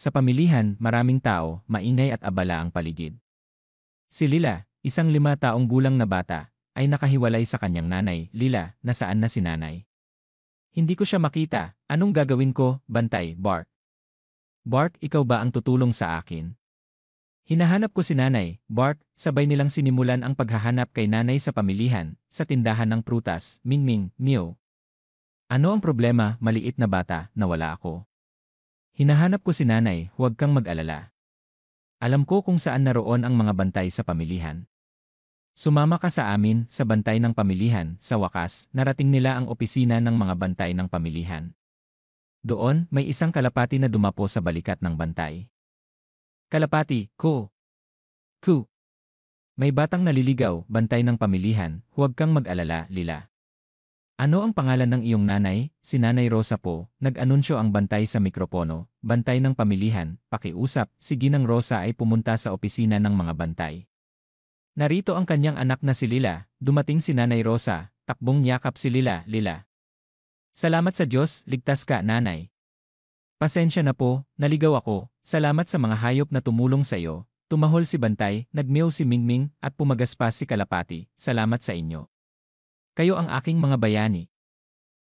Sa pamilihan, maraming tao, maingay at abala ang paligid. Si Lila, isang 5 taong gulang na bata, ay nakahiwalay sa kanyang nanay, Lila, nasaan na si nanay? Hindi ko siya makita, anong gagawin ko, bantay, Bart. Bart, ikaw ba ang tutulong sa akin? Hinahanap ko si nanay, Bart, sabay nilang sinimulan ang paghahanap kay nanay sa pamilihan, sa tindahan ng prutas, Mingming, Mew. Ano ang problema, maliit na bata, nawala ako. Hinahanap ko si nanay, huwag kang mag-alala. Alam ko kung saan naroon ang mga bantay sa pamilihan. Sumama ka sa amin, sa bantay ng pamilihan, sa wakas, narating nila ang opisina ng mga bantay ng pamilihan. Doon, may isang kalapati na dumapo sa balikat ng bantay. Kalapati, ko. Ku. May batang naliligaw, bantay ng pamilihan, huwag kang mag-alala, Lila. Ano ang pangalan ng iyong nanay? Si Nanay Rosa po, nag-anunsyo ang bantay sa mikropono, bantay ng pamilihan, pakiusap, si Ginang Rosa ay pumunta sa opisina ng mga bantay. Narito ang kanyang anak na si Lila, dumating si Nanay Rosa, takbong yakap si Lila, Lila. Salamat sa Diyos, ligtas ka, nanay. Pasensya na po, naligaw ako, salamat sa mga hayop na tumulong sa iyo. Tumahol si Bantay, nagmeow si Mingming, at pumagaspas si Kalapati, salamat sa inyo. Kayo ang aking mga bayani.